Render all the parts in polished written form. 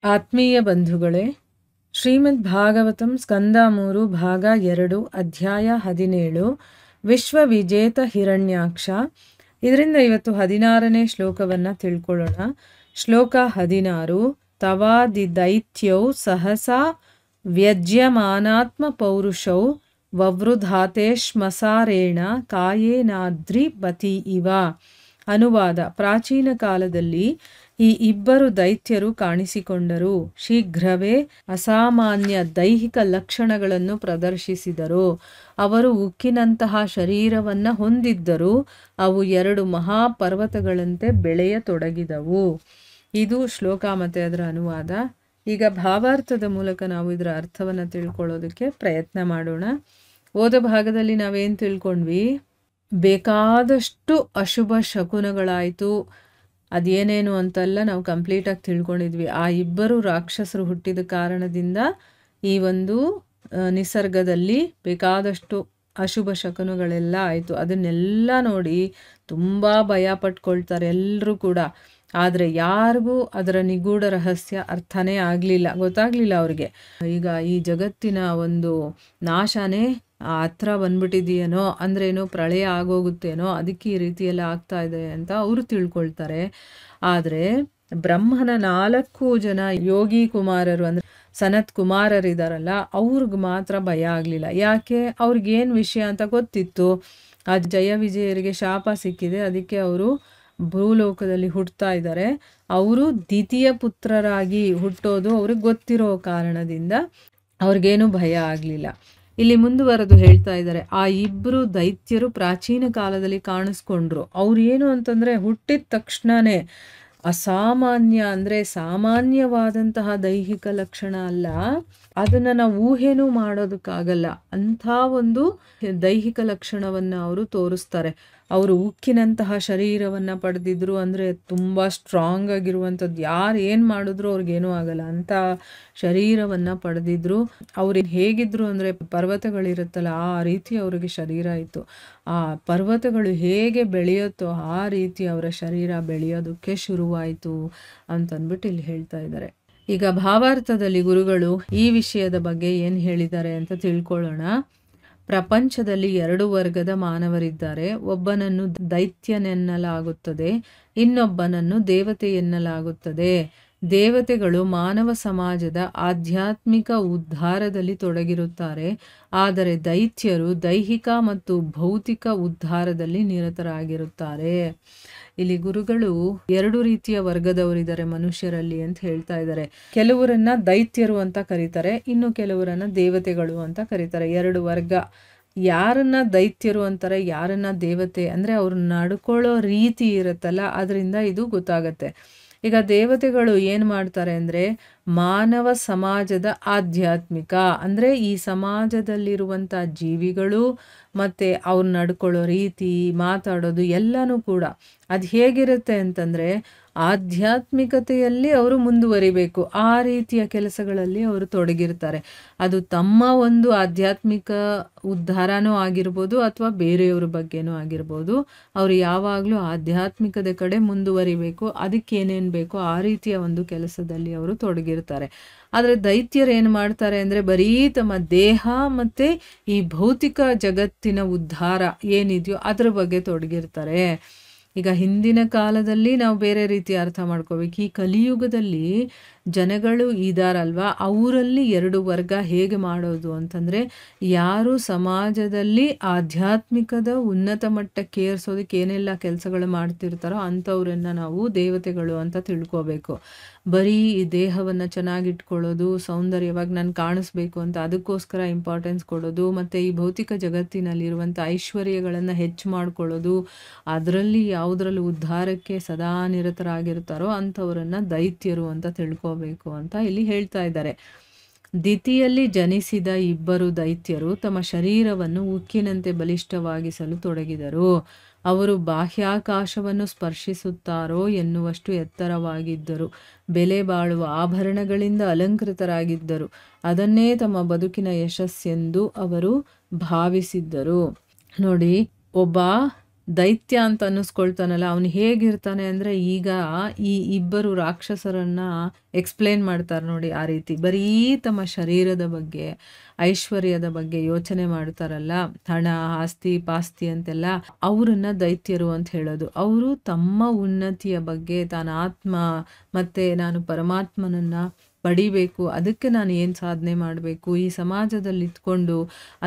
ಆತ್ಮೀಯ ಬಂಧುಗಳೇ, ಶ್ರೀಮದ್ ಭಾಗವತಂ ಸ್ಕಂದ 3 ಭಾಗ 2 ಅಧ್ಯಾಯ 17 ವಿಶ್ವವಿಜೇತ ಹಿರಣ್ಯಾಕ್ಷ. ಇದರಿಂದ ಇವತ್ತು 16ನೇ ಶ್ಲೋಕವನ್ನು ತಿಳ್ಕೊಳ್ಳೋಣ. ಶ್ಲೋಕ 16. ತವಾದಿ ದೈತ್ಯೌ ಸಹಸಾ ವ್ಯಜ್ಯಮಾನಾತ್ಮ ಪೌರುಷೌ ವವೃಧಾತೇಶ್ಮಸಾರೇಣ ಕಾಯೇನಾದ್ರಿ ಬತಿ ಇವ. ಅನುವಾದ. ಪ್ರಾಚೀನ ಕಾಲದಲ್ಲಿ ಈ ಇಬ್ಬರು ದೈತ್ಯರು ಕಾಣಿಸಿಕೊಂಡರು. ಶೀಘ್ರವೇ ಅಸಾಮಾನ್ಯ ದೈಹಿಕ ಲಕ್ಷಣಗಳನ್ನು ಪ್ರದರ್ಶಿಸಿದರು. ಅವರು ಉಕ್ಕಿನಂತಹ ಶರೀರವನ್ನು ಹೊಂದಿದ್ದರು. ಅವು 2 ಮಹಾಪರ್ವತಗಳಂತೆ ಬೆಳೆಯತೊಡಗಿದವು. ಇದು ಶ್ಲೋಕ ಮತ್ತು ಅದರ ಅನುವಾದ. ಈಗ ಭಾವಾರ್ಥದ ಮೂಲಕ ನಾವು ಇದರ ಅರ್ಥವನ್ನು ತಿಳ್ಕೊಳ್ಳೋದಕ್ಕೆ ಪ್ರಯತ್ನ ಮಾಡೋಣ. ಓದ ಭಾಗದಲ್ಲಿ ನಾವೇನು ತಿಳ್ಕೊಂಡ್ವಿ? ಬೇಕಾದಷ್ಟು ಅಶುಭ ಶಕುನಗಳಾಯಿತು. ಅದೇನೇನು ಅಂತಲ್ಲ ನಾವು ಕಂಪ್ಲೀಟಾಗಿ ತಿಳ್ಕೊಂಡಿದ್ವಿ. ಆ ಇಬ್ಬರು ರಾಕ್ಷಸರು ಹುಟ್ಟಿದ ಕಾರಣದಿಂದ ಈ ಒಂದು ನಿಸರ್ಗದಲ್ಲಿ ಬೇಕಾದಷ್ಟು ಅಶುಭ ಶಕುನಗಳೆಲ್ಲ ಆಯಿತು. ಅದನ್ನೆಲ್ಲ ನೋಡಿ ತುಂಬ ಭಯ ಪಟ್ಕೊಳ್ತಾರೆ ಎಲ್ಲರೂ ಕೂಡ. ಆದರೆ ಯಾರಿಗೂ ಅದರ ನಿಗೂಢ ರಹಸ್ಯ ಅರ್ಥನೇ ಗೊತ್ತಾಗಲಿಲ್ಲ ಅವ್ರಿಗೆ. ಈಗ ಈ ಜಗತ್ತಿನ ಒಂದು ನಾಶನೇ ಹತ್ರ ಬಂದ್ಬಿಟ್ಟಿದೆಯೇನೋ, ಅಂದ್ರೇನೋ ಪ್ರಳಯ ಆಗೋಗುತ್ತೇನೋ, ಅದಕ್ಕೆ ಈ ರೀತಿಯೆಲ್ಲ ಆಗ್ತಾ ಇದೆ ಅಂತ ಅವರು ತಿಳ್ಕೊಳ್ತಾರೆ. ಆದರೆ ಬ್ರಹ್ಮನ 4 ಜನ ಯೋಗಿ ಕುಮಾರರು ಅಂದರೆ ಸನತ್ ಕುಮಾರರಿದಾರಲ್ಲ, ಅವ್ರಿಗೆ ಮಾತ್ರ ಭಯ ಆಗಲಿಲ್ಲ. ಯಾಕೆ? ಅವ್ರಿಗೇನು ವಿಷಯ ಅಂತ ಗೊತ್ತಿತ್ತು. ಆ ಜಯ ವಿಜಯರಿಗೆ ಶಾಪ ಸಿಕ್ಕಿದೆ, ಅದಕ್ಕೆ ಅವರು ಭೂಲೋಕದಲ್ಲಿ ಹುಟ್ಟುತ್ತಾ ಇದ್ದಾರೆ. ಅವರು ದ್ವಿತೀಯ ಪುತ್ರರಾಗಿ ಹುಟ್ಟೋದು ಅವ್ರಿಗೆ ಗೊತ್ತಿರೋ ಕಾರಣದಿಂದ ಅವ್ರಿಗೇನು ಭಯ ಆಗಲಿಲ್ಲ. ಇಲ್ಲಿ ಮುಂದುವರೆದು ಹೇಳ್ತಾ ಇದ್ದಾರೆ, ಆ ಇಬ್ಬರು ದೈತ್ಯರು ಪ್ರಾಚೀನ ಕಾಲದಲ್ಲಿ ಕಾಣಿಸ್ಕೊಂಡ್ರು. ಅವ್ರು ಏನು ಅಂತಂದರೆ ಹುಟ್ಟಿದ ತಕ್ಷಣವೇ ಅಸಾಮಾನ್ಯ ಅಂದರೆ ಸಾಮಾನ್ಯವಾದಂತಹ ದೈಹಿಕ ಲಕ್ಷಣ ಅಲ್ಲ, ಅದನ್ನು ನಾವು ಊಹೆನೂ ಮಾಡೋದಕ್ಕಾಗಲ್ಲ ಅಂಥ ಒಂದು ದೈಹಿಕ ಲಕ್ಷಣವನ್ನು ಅವರು ತೋರಿಸ್ತಾರೆ. ಅವರು ಉಕ್ಕಿನಂತಹ ಶರೀರವನ್ನು ಪಡೆದಿದ್ರು, ಅಂದರೆ ತುಂಬ ಸ್ಟ್ರಾಂಗ್ ಆಗಿರುವಂಥದ್ದು, ಯಾರು ಏನು ಮಾಡಿದ್ರು ಅವ್ರಿಗೇನೂ ಆಗಲ್ಲ ಅಂಥ ಶರೀರವನ್ನು ಪಡೆದಿದ್ರು. ಅವ್ರು ಹೇಗಿದ್ರು ಅಂದರೆ ಪರ್ವತಗಳಿರುತ್ತಲ್ಲ ಆ ರೀತಿ ಅವರಿಗೆ ಶರೀರ ಇತ್ತು. ಆ ಪರ್ವತಗಳು ಹೇಗೆ ಬೆಳೆಯುತ್ತೋ ಆ ರೀತಿ ಅವರ ಶರೀರ ಬೆಳೆಯೋದಕ್ಕೆ ಶುರುವಾಯಿತು ಅಂತಂದ್ಬಿಟ್ಟು ಇಲ್ಲಿ ಹೇಳ್ತಾ ಇದ್ದಾರೆ. ಈಗ ಭಾವಾರ್ಥದಲ್ಲಿ ಗುರುಗಳು ಈ ವಿಷಯದ ಬಗ್ಗೆ ಏನು ಹೇಳಿದ್ದಾರೆ ಅಂತ ತಿಳ್ಕೊಳ್ಳೋಣ. ಪ್ರಪಂಚದಲ್ಲಿ 2 ವರ್ಗದ ಮಾನವರಿದ್ದಾರೆ. ಒಬ್ಬನನ್ನು ದೈತ್ಯನೆನ್ನಲಾಗುತ್ತದೆ, ಇನ್ನೊಬ್ಬನನ್ನು ದೇವತೆ ಎನ್ನಲಾಗುತ್ತದೆ. ದೇವತೆಗಳು ಮಾನವ ಸಮಾಜದ ಆಧ್ಯಾತ್ಮಿಕ ಉದ್ಧಾರದಲ್ಲಿ ತೊಡಗಿರುತ್ತಾರೆ, ಆದರೆ ದೈತ್ಯರು ದೈಹಿಕ ಮತ್ತು ಭೌತಿಕ ಉದ್ಧಾರದಲ್ಲಿ ನಿರತರಾಗಿರುತ್ತಾರೆ. ಇಲ್ಲಿ ಗುರುಗಳು 2 ರೀತಿಯ ವರ್ಗದವರಿದ್ದಾರೆ ಮನುಷ್ಯರಲ್ಲಿ ಅಂತ ಹೇಳ್ತಾ ಇದ್ದಾರೆ. ಕೆಲವರನ್ನ ದೈತ್ಯರು ಅಂತ ಕರೀತಾರೆ, ಇನ್ನು ಕೆಲವರನ್ನ ದೇವತೆಗಳು ಅಂತ ಕರೀತಾರೆ. 2 ವರ್ಗ. ಯಾರನ್ನ ದೈತ್ಯರು ಅಂತಾರೆ, ಯಾರನ್ನ ದೇವತೆ ಅಂದರೆ ಅವ್ರು ನಡ್ಕೊಳ್ಳೋ ರೀತಿ ಇರುತ್ತಲ್ಲ, ಅದರಿಂದ ಇದು ಗೊತ್ತಾಗತ್ತೆ. ಈಗ ದೇವತೆಗಳು ಏನು ಮಾಡ್ತಾರೆ ಅಂದರೆ ಮಾನವ ಸಮಾಜದ ಆಧ್ಯಾತ್ಮಿಕ ಅಂದರೆ ಈ ಸಮಾಜದಲ್ಲಿರುವಂಥ ಜೀವಿಗಳು ಮತ್ತು ಅವ್ರು ನಡ್ಕೊಳ್ಳೋ ರೀತಿ, ಮಾತಾಡೋದು ಎಲ್ಲನೂ ಕೂಡ ಅದು ಹೇಗಿರುತ್ತೆ ಅಂತಂದರೆ ಆಧ್ಯಾತ್ಮಿಕತೆಯಲ್ಲಿ ಅವರು ಮುಂದುವರಿಬೇಕು, ಆ ರೀತಿಯ ಕೆಲಸಗಳಲ್ಲಿ ಅವರು ತೊಡಗಿರ್ತಾರೆ. ಅದು ತಮ್ಮ ಒಂದು ಆಧ್ಯಾತ್ಮಿಕ ಉದ್ಧಾರನೂ ಆಗಿರ್ಬೋದು ಅಥವಾ ಬೇರೆಯವ್ರ ಬಗ್ಗೆನೂ ಆಗಿರ್ಬೋದು. ಅವರು ಯಾವಾಗಲೂ ಆಧ್ಯಾತ್ಮಿಕದ ಕಡೆ ಮುಂದುವರಿಬೇಕು, ಅದಕ್ಕೇನೇನು ಬೇಕೋ ಆ ರೀತಿಯ ಒಂದು ಕೆಲಸದಲ್ಲಿ ಅವರು ತೊಡಗಿರ್ತಾರೆ. ಆದರೆ ದೈತ್ಯರು ಏನು ಮಾಡ್ತಾರೆ ಅಂದರೆ ಬರೀ ತಮ್ಮ ದೇಹ ಮತ್ತು ಈ ಭೌತಿಕ ಜಗತ್ತಿನ ಉದ್ಧಾರ ಏನಿದೆಯೋ ಅದರ ಬಗ್ಗೆ ತೊಡಗಿರ್ತಾರೆ. ಈಗ ಹಿಂದಿನ ಕಾಲದಲ್ಲಿ ನಾವು ಬೇರೆ ರೀತಿ ಅರ್ಥ ಮಾಡ್ಕೋಬೇಕು. ಈ ಕಲಿಯುಗದಲ್ಲಿ ಜನಗಳು ಇದಾರಲ್ವ, ಅವರಲ್ಲಿ 2 ವರ್ಗ ಹೇಗೆ ಮಾಡೋದು ಅಂತಂದರೆ ಯಾರು ಸಮಾಜದಲ್ಲಿ ಆಧ್ಯಾತ್ಮಿಕದ ಉನ್ನತ ಮಟ್ಟಕ್ಕೆ ಏರಿಸೋದಕ್ಕೆ ಏನೆಲ್ಲ ಕೆಲಸಗಳು ಮಾಡ್ತಿರ್ತಾರೋ ಅಂಥವ್ರನ್ನ ನಾವು ದೇವತೆಗಳು ಅಂತ ತಿಳ್ಕೋಬೇಕು. ಬರೀ ಈ ದೇಹವನ್ನು ಚೆನ್ನಾಗಿಟ್ಕೊಳ್ಳೋದು, ಸೌಂದರ್ಯವಾಗಿ ನಾನು ಕಾಣಿಸ್ಬೇಕು ಅಂತ ಅದಕ್ಕೋಸ್ಕರ ಇಂಪಾರ್ಟೆನ್ಸ್ ಕೊಡೋದು, ಮತ್ತು ಈ ಭೌತಿಕ ಜಗತ್ತಿನಲ್ಲಿರುವಂಥ ಐಶ್ವರ್ಯಗಳನ್ನು ಹೆಚ್ಚು ಮಾಡ್ಕೊಳ್ಳೋದು, ಅದರಲ್ಲಿ ಯಾವುದರಲ್ಲಿ ಉದ್ಧಾರಕ್ಕೆ ಸದಾ ನಿರತರಾಗಿರ್ತಾರೋ ಅಂಥವರನ್ನು ದೈತ್ಯರು ಅಂತ ತಿಳ್ಕೋಬೇಕು ಅಂತ ಇಲ್ಲಿ ಹೇಳ್ತಾ ಇದ್ದಾರೆ. ದಿತಿಯಲ್ಲಿ ಜನಿಸಿದ ಇಬ್ಬರು ದೈತ್ಯರು ತಮ್ಮ ಶರೀರವನ್ನು ಉಕ್ಕಿನಂತೆ ಬಲಿಷ್ಠವಾಗಿಸಲು ತೊಡಗಿದರು. ಅವರು ಬಾಹ್ಯಾಕಾಶವನ್ನು ಸ್ಪರ್ಶಿಸುತ್ತಾರೋ ಎನ್ನುವಷ್ಟು ಎತ್ತರವಾಗಿದ್ದರು. ಬೆಲೆ ಬಾಳುವ ಆಭರಣಗಳಿಂದ ಅಲಂಕೃತರಾಗಿದ್ದರು. ಅದನ್ನೇ ತಮ್ಮ ಬದುಕಿನ ಯಶಸ್ಸೆಂದು ಅವರು ಭಾವಿಸಿದ್ದರು. ನೋಡಿ, ಒಬ್ಬ ದೈತ್ಯ ಅಂತ ಅನ್ನಿಸ್ಕೊಳ್ತಾನಲ್ಲ, ಅವನು ಹೇಗಿರ್ತಾನೆ ಅಂದರೆ, ಈಗ ಈ ಇಬ್ಬರು ರಾಕ್ಷಸರನ್ನು ಎಕ್ಸ್ಪ್ಲೇನ್ ಮಾಡ್ತಾರೆ ನೋಡಿ, ಆ ರೀತಿ ಬರೀ ತಮ್ಮ ಶರೀರದ ಬಗ್ಗೆ, ಐಶ್ವರ್ಯದ ಬಗ್ಗೆ ಯೋಚನೆ ಮಾಡ್ತಾರಲ್ಲ, ಹಣ ಆಸ್ತಿ ಪಾಸ್ತಿ ಅಂತೆಲ್ಲ, ಅವರನ್ನ ದೈತ್ಯರು ಅಂತ ಹೇಳೋದು. ಅವರು ತಮ್ಮ ಉನ್ನತಿಯ ಬಗ್ಗೆ, ತಾನು ಆತ್ಮ ಮತ್ತು ನಾನು ಪರಮಾತ್ಮನನ್ನ ಪಡಿಬೇಕು, ಅದಕ್ಕೆ ನಾನು ಏನು ಸಾಧನೆ ಮಾಡಬೇಕು, ಈ ಸಮಾಜದಲ್ಲಿ ಇದ್ಕೊಂಡು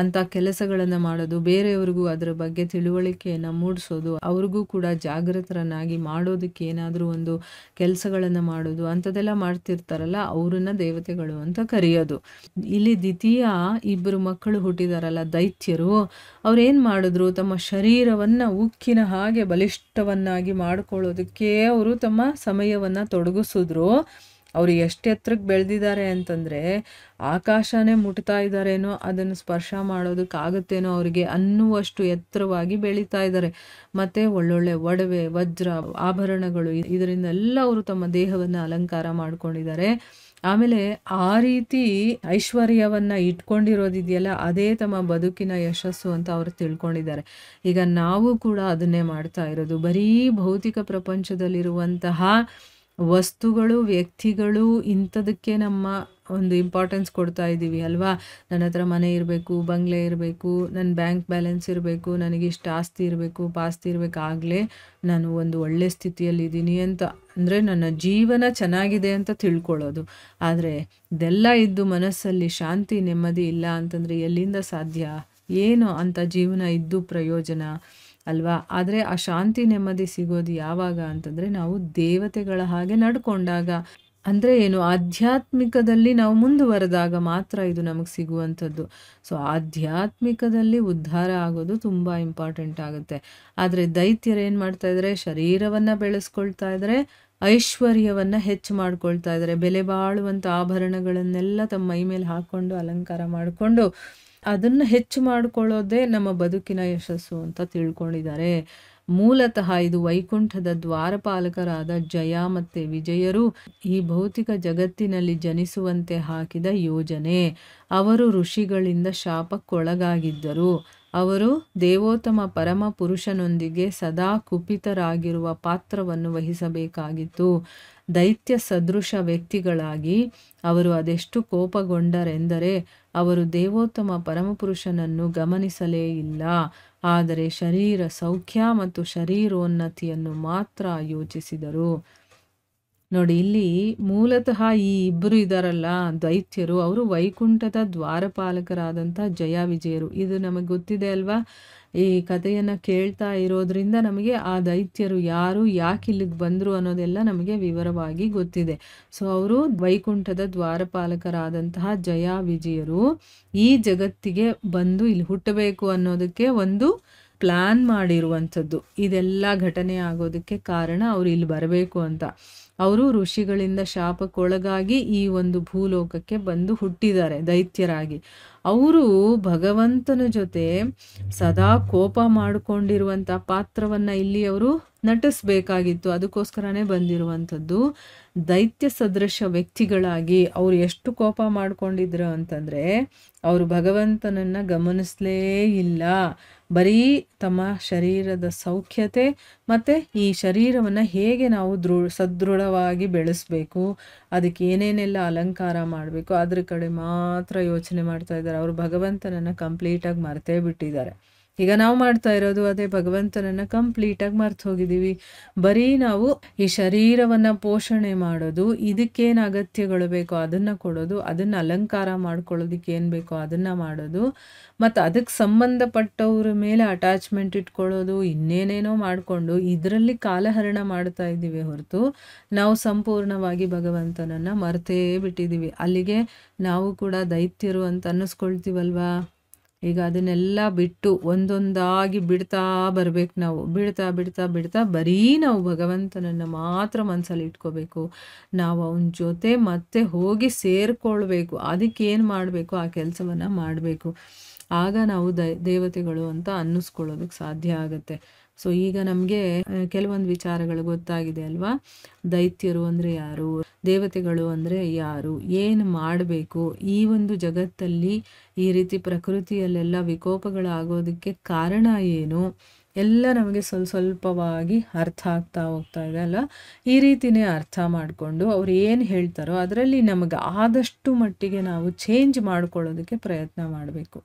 ಅಂಥ ಕೆಲಸಗಳನ್ನು ಮಾಡೋದು, ಬೇರೆಯವ್ರಿಗೂ ಅದರ ಬಗ್ಗೆ ತಿಳುವಳಿಕೆಯನ್ನು ಮೂಡಿಸೋದು, ಅವ್ರಿಗೂ ಕೂಡ ಜಾಗೃತರನ್ನಾಗಿ ಮಾಡೋದಕ್ಕೆ ಏನಾದರೂ ಒಂದು ಕೆಲಸಗಳನ್ನು ಮಾಡೋದು, ಅಂಥದ್ದೆಲ್ಲ ಮಾಡ್ತಿರ್ತಾರಲ್ಲ, ಅವರನ್ನ ದೇವತೆಗಳು ಅಂತ ಕರೆಯೋದು. ಇಲ್ಲಿ ದ್ವಿತೀಯ ಇಬ್ಬರು ಮಕ್ಕಳು ಹುಟ್ಟಿದಾರಲ್ಲ ದೈತ್ಯರು, ಅವ್ರೇನು ಮಾಡಿದ್ರು, ತಮ್ಮ ಶರೀರವನ್ನು ಉಕ್ಕಿನ ಹಾಗೆ ಬಲಿಷ್ಠವನ್ನಾಗಿ ಮಾಡ್ಕೊಳ್ಳೋದಕ್ಕೆ ಅವರು ತಮ್ಮ ಸಮಯವನ್ನು ತೊಡಗಿಸಿದ್ರು. ಅವರು ಎಷ್ಟು ಎತ್ತರಕ್ಕೆ ಬೆಳೆದಿದ್ದಾರೆ ಅಂತಂದರೆ, ಆಕಾಶನೇ ಮುಟ್ತಾ ಇದ್ದಾರೇನೋ, ಅದನ್ನು ಸ್ಪರ್ಶ ಮಾಡೋದಕ್ಕಾಗುತ್ತೇನೋ ಅವರಿಗೆ ಅನ್ನುವಷ್ಟು ಎತ್ತರವಾಗಿ ಬೆಳೀತಾ ಇದ್ದಾರೆ. ಮತ್ತು ಒಳ್ಳೊಳ್ಳೆ ಒಡವೆ, ವಜ್ರ, ಆಭರಣಗಳು, ಇದರಿಂದೆಲ್ಲ ಅವರು ತಮ್ಮ ದೇಹವನ್ನು ಅಲಂಕಾರ ಮಾಡ್ಕೊಂಡಿದ್ದಾರೆ. ಆಮೇಲೆ ಆ ರೀತಿ ಐಶ್ವರ್ಯವನ್ನು ಇಟ್ಕೊಂಡಿರೋದಿದೆಯಲ್ಲ, ಅದೇ ತಮ್ಮ ಬದುಕಿನ ಯಶಸ್ಸು ಅಂತ ಅವರು ತಿಳ್ಕೊಂಡಿದ್ದಾರೆ. ಈಗ ನಾವು ಕೂಡ ಅದನ್ನೇ ಮಾಡ್ತಾ ಇರೋದು. ಬರೀ ಭೌತಿಕ ಪ್ರಪಂಚದಲ್ಲಿರುವಂತಹ ವಸ್ತುಗಳು, ವ್ಯಕ್ತಿಗಳು, ಇಂಥದಕ್ಕೆ ನಮ್ಮ ಒಂದು ಇಂಪಾರ್ಟೆನ್ಸ್ ಕೊಡ್ತಾ ಇದ್ದೀವಿ ಅಲ್ವಾ. ನನ್ನ ಹತ್ರ ಮನೆ ಇರಬೇಕು, ಬಂಗ್ಲೆ ಇರಬೇಕು, ನನ್ನ ಬ್ಯಾಂಕ್ ಬ್ಯಾಲೆನ್ಸ್ ಇರಬೇಕು, ನನಗಿಷ್ಟು ಆಸ್ತಿ ಇರಬೇಕು, ಪಾಸ್ತಿ ಇರಬೇಕು, ಆಗಲೇ ನಾನು ಒಂದು ಒಳ್ಳೆ ಸ್ಥಿತಿಯಲ್ಲಿದ್ದೀನಿ ಅಂತ, ಅಂದರೆ ನನ್ನ ಜೀವನ ಚೆನ್ನಾಗಿದೆ ಅಂತ ತಿಳ್ಕೊಳ್ಳೋದು. ಆದರೆ ಇದೆಲ್ಲ ಇದ್ದು ಮನಸ್ಸಲ್ಲಿ ಶಾಂತಿ ನೆಮ್ಮದಿ ಇಲ್ಲ ಅಂತಂದರೆ ಎಲ್ಲಿಂದ ಸಾಧ್ಯ? ಏನು ಅಂಥ ಜೀವನ ಇದ್ದು ಪ್ರಯೋಜನ ಅಲ್ವಾ. ಆದರೆ ಆ ಶಾಂತಿ ನೆಮ್ಮದಿ ಸಿಗೋದು ಯಾವಾಗ ಅಂತಂದರೆ, ನಾವು ದೇವತೆಗಳ ಹಾಗೆ ನಡ್ಕೊಂಡಾಗ. ಅಂದರೆ ಏನು, ಆಧ್ಯಾತ್ಮಿಕದಲ್ಲಿ ನಾವು ಮುಂದುವರೆದಾಗ ಮಾತ್ರ ಇದು ನಮಗೆ ಸಿಗುವಂಥದ್ದು. ಸೊ ಆಧ್ಯಾತ್ಮಿಕದಲ್ಲಿ ಉದ್ಧಾರ ಆಗೋದು ತುಂಬ ಇಂಪಾರ್ಟೆಂಟ್ ಆಗುತ್ತೆ. ಆದರೆ ದೈತ್ಯರು ಏನು ಮಾಡ್ತಾ ಇದ್ದಾರೆ, ಶರೀರವನ್ನು ಬೆಳೆಸ್ಕೊಳ್ತಾ ಇದ್ದಾರೆ, ಐಶ್ವರ್ಯವನ್ನು ಹೆಚ್ಚು ಮಾಡ್ಕೊಳ್ತಾ ಇದ್ದಾರೆ. ಬೆಲೆ ಬಾಳುವಂಥ ಆಭರಣಗಳನ್ನೆಲ್ಲ ತಮ್ಮ ಮೈ ಮೇಲೆ ಹಾಕ್ಕೊಂಡು ಅಲಂಕಾರ ಮಾಡಿಕೊಂಡು ಅದನ್ನು ಹೆಚ್ಚು ಮಾಡಿಕೊಳ್ಳೋದೇ ನಮ್ಮ ಬದುಕಿನ ಯಶಸ್ಸು ಅಂತ ತಿಳ್ಕೊಂಡಿದ್ದಾರೆ. ಮೂಲತಃ ಇದು ವೈಕುಂಠದ ದ್ವಾರಪಾಲಕರಾದ ಜಯ ಮತ್ತು ವಿಜಯರು ಈ ಭೌತಿಕ ಜಗತ್ತಿನಲ್ಲಿ ಜನಿಸುವಂತೆ ಹಾಕಿದ ಯೋಜನೆ. ಅವರು ಋಷಿಗಳಿಂದ ಶಾಪಕ್ಕೊಳಗಾಗಿದ್ದರು. ಅವರು ದೇವೋತ್ತಮ ಪರಮ ಪುರುಷನೊಂದಿಗೆ ಸದಾ ಕುಪಿತರಾಗಿರುವ ಪಾತ್ರವನ್ನು ವಹಿಸಬೇಕಾಗಿತ್ತು. ದೈತ್ಯ ಸದೃಶ ವ್ಯಕ್ತಿಗಳಾಗಿ ಅವರು ಅದೆಷ್ಟು ಕೋಪಗೊಂಡರೆಂದರೆ, ಅವರು ದೇವೋತ್ತಮ ಪರಮಪುರುಷನನ್ನು ಗಮನಿಸಲೇ ಇಲ್ಲ, ಆದರೆ ಶರೀರ ಸೌಖ್ಯ ಮತ್ತು ಶರೀರೋನ್ನತಿಯನ್ನು ಮಾತ್ರ ಯೋಚಿಸಿದರು. ನೋಡಿ, ಇಲ್ಲಿ ಮೂಲತಃ ಈ ಇಬ್ಬರು ಇದ್ದಾರಲ್ಲ ದೈತ್ಯರು, ಅವರು ವೈಕುಂಠದ ದ್ವಾರಪಾಲಕರಾದಂಥ ಜಯ ವಿಜಯರು. ಇದು ನಮಗೆ ಗೊತ್ತಿದೆ ಅಲ್ವಾ. ಈ ಕಥೆಯನ್ನು ಕೇಳ್ತಾ ಇರೋದ್ರಿಂದ ನಮಗೆ ಆ ದೈತ್ಯರು ಯಾರು, ಯಾಕೆ ಇಲ್ಲಿಗೆ ಬಂದರು ಅನ್ನೋದೆಲ್ಲ ನಮಗೆ ವಿವರವಾಗಿ ಗೊತ್ತಿದೆ. ಸೊ ಅವರು ವೈಕುಂಠದ ದ್ವಾರಪಾಲಕರಾದಂತಹ ಜಯ ವಿಜಯರು ಈ ಜಗತ್ತಿಗೆ ಬಂದು ಇಲ್ಲಿ ಹುಟ್ಟಬೇಕು ಅನ್ನೋದಕ್ಕೆ ಒಂದು ಪ್ಲ್ಯಾನ್ ಮಾಡಿರುವಂಥದ್ದು. ಇದೆಲ್ಲ ಘಟನೆ ಆಗೋದಕ್ಕೆ ಕಾರಣ ಅವರು ಇಲ್ಲಿ ಬರಬೇಕು ಅಂತ. ಅವರು ಋಷಿಗಳಿಂದ ಶಾಪಕ್ಕೊಳಗಾಗಿ ಈ ಒಂದು ಭೂಲೋಕಕ್ಕೆ ಬಂದು ಹುಟ್ಟಿದ್ದಾರೆ ದೈತ್ಯರಾಗಿ. ಅವರು ಭಗವಂತನ ಜೊತೆ ಸದಾ ಕೋಪ ಮಾಡಿಕೊಂಡಿರುವಂಥ ಪಾತ್ರವನ್ನು ಇಲ್ಲಿ ಅವರು ನಟಿಸ್ಬೇಕಾಗಿತ್ತು. ಅದಕ್ಕೋಸ್ಕರನೇ ಬಂದಿರುವಂಥದ್ದು. ದೈತ್ಯ ಸದೃಶ ವ್ಯಕ್ತಿಗಳಾಗಿ ಅವರು ಎಷ್ಟು ಕೋಪ ಮಾಡ್ಕೊಂಡಿದ್ರು ಅಂತಂದರೆ, ಅವರು ಭಗವಂತನನ್ನು ಗಮನಿಸಲೇ ಇಲ್ಲ. ಬರೀ ತಮ್ಮ ಶರೀರದ ಸೌಖ್ಯತೆ ಮತ್ತು ಈ ಶರೀರವನ್ನು ಹೇಗೆ ನಾವು ಸದೃಢವಾಗಿ ಬೆಳೆಸಬೇಕು, ಅದಕ್ಕೆ ಏನೇನೆಲ್ಲ ಅಲಂಕಾರ ಮಾಡಬೇಕು, ಅದ್ರ ಕಡೆ ಮಾತ್ರ ಯೋಚನೆ ಮಾಡ್ತಾ ಇದ್ದಾರೆ. ಅವರು ಭಗವಂತನನ್ನು ಕಂಪ್ಲೀಟಾಗಿ ಮರ್ತೇ ಬಿಟ್ಟಿದ್ದಾರೆ. ಈಗ ನಾವು ಮಾಡ್ತಾ ಇರೋದು ಅದೇ, ಭಗವಂತನನ್ನು ಕಂಪ್ಲೀಟಾಗಿ ಮರ್ತು ಹೋಗಿದ್ದೀವಿ. ಬರೀ ನಾವು ಈ ಶರೀರವನ್ನು ಪೋಷಣೆ ಮಾಡೋದು, ಇದಕ್ಕೇನು ಅಗತ್ಯಗಳು ಬೇಕೋ ಅದನ್ನು ಕೊಡೋದು, ಅದನ್ನು ಅಲಂಕಾರ ಮಾಡ್ಕೊಳ್ಳೋದಕ್ಕೆ ಏನು ಬೇಕೋ ಅದನ್ನು ಮಾಡೋದು, ಮತ್ತು ಅದಕ್ಕೆ ಸಂಬಂಧಪಟ್ಟವ್ರ ಮೇಲೆ ಅಟ್ಯಾಚ್ಮೆಂಟ್ ಇಟ್ಕೊಳ್ಳೋದು, ಇನ್ನೇನೇನೋ ಮಾಡಿಕೊಂಡು ಇದರಲ್ಲಿ ಕಾಲಹರಣ ಮಾಡ್ತಾ ಇದ್ದೀವಿ ಹೊರತು ನಾವು ಸಂಪೂರ್ಣವಾಗಿ ಭಗವಂತನನ್ನು ಮರ್ತೇ ಬಿಟ್ಟಿದ್ದೀವಿ. ಅಲ್ಲಿಗೆ ನಾವು ಕೂಡ ದೈತ್ಯರು ಅಂತ ಅನ್ನಿಸ್ಕೊಳ್ತೀವಲ್ವಾ. ಈಗ ಅದನ್ನೆಲ್ಲ ಬಿಟ್ಟು ಒಂದೊಂದಾಗಿ ಬಿಡ್ತಾ ಬರಬೇಕು. ನಾವು ಬಿಡ್ತಾ ಬಿಡ್ತಾ ಬಿಡ್ತಾ ಬರೀ ನಾವು ಭಗವಂತನನ್ನು ಮಾತ್ರ ಮನಸ್ಸಲ್ಲಿ ಇಟ್ಕೋಬೇಕು. ನಾವು ಅವನ ಜೊತೆ ಮತ್ತೆ ಹೋಗಿ ಸೇರಿಕೊಳ್ಬೇಕು. ಅದಕ್ಕೇನು ಮಾಡಬೇಕು ಆ ಕೆಲಸವನ್ನು ಮಾಡಬೇಕು. ಆಗ ನಾವು ದೇವತೆಗಳು ಅಂತ ಅನ್ನಿಸ್ಕೊಳ್ಳೋದಕ್ಕೆ ಸಾಧ್ಯ ಆಗುತ್ತೆ. ಸೊ ಈಗ ನಮಗೆ ಕೆಲವೊಂದು ವಿಚಾರಗಳು ಗೊತ್ತಾಗಿದೆ ಅಲ್ವಾ. ದೈತ್ಯರು ಅಂದರೆ ಯಾರು, ದೇವತೆಗಳು ಅಂದರೆ ಯಾರು, ಏನು ಮಾಡಬೇಕು, ಈ ಒಂದು ಜಗತ್ತಲ್ಲಿ ಈ ರೀತಿ ಪ್ರಕೃತಿಯಲ್ಲೆಲ್ಲ ವಿಕೋಪಗಳಾಗೋದಕ್ಕೆ ಕಾರಣ ಏನು, ಎಲ್ಲ ನಮಗೆ ಸ್ವಲ್ಪವಾಗಿ ಅರ್ಥ ಆಗ್ತಾ ಹೋಗ್ತಾ ಇದೆ ಅಲ್ಲ. ಈ ರೀತಿನೇ ಅರ್ಥ ಮಾಡಿಕೊಂಡು ಅವ್ರು ಏನು ಹೇಳ್ತಾರೋ ಅದರಲ್ಲಿ ನಮಗೆ ಆದಷ್ಟು ಮಟ್ಟಿಗೆ ನಾವು ಚೇಂಜ್ ಮಾಡ್ಕೊಳ್ಳೋದಕ್ಕೆ ಪ್ರಯತ್ನ ಮಾಡಬೇಕು.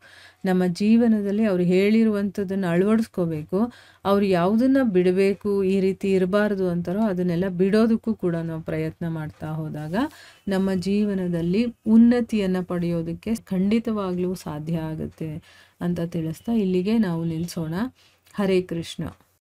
ನಮ್ಮ ಜೀವನದಲ್ಲಿ ಅವ್ರು ಹೇಳಿರುವಂಥದ್ದನ್ನು ಅಳವಡಿಸ್ಕೋಬೇಕು. ಅವ್ರು ಯಾವುದನ್ನು ಬಿಡಬೇಕು, ಈ ರೀತಿ ಇರಬಾರ್ದು ಅಂತಾರೋ ಅದನ್ನೆಲ್ಲ ಬಿಡೋದಕ್ಕೂ ಕೂಡ ನಾವು ಪ್ರಯತ್ನ ಮಾಡ್ತಾ ಹೋದಾಗ ನಮ್ಮ ಜೀವನದಲ್ಲಿ ಉನ್ನತಿಯನ್ನು ಪಡೆಯೋದಕ್ಕೆ ಖಂಡಿತವಾಗ್ಲೂ ಸಾಧ್ಯ ಆಗುತ್ತೆ ಅಂತ ತಿಳಿಸ್ತಾ ಇಲ್ಲಿಗೆ ನಾವು ನಿಲ್ಲಿಸೋಣ. ಹರೇ ಕೃಷ್ಣ.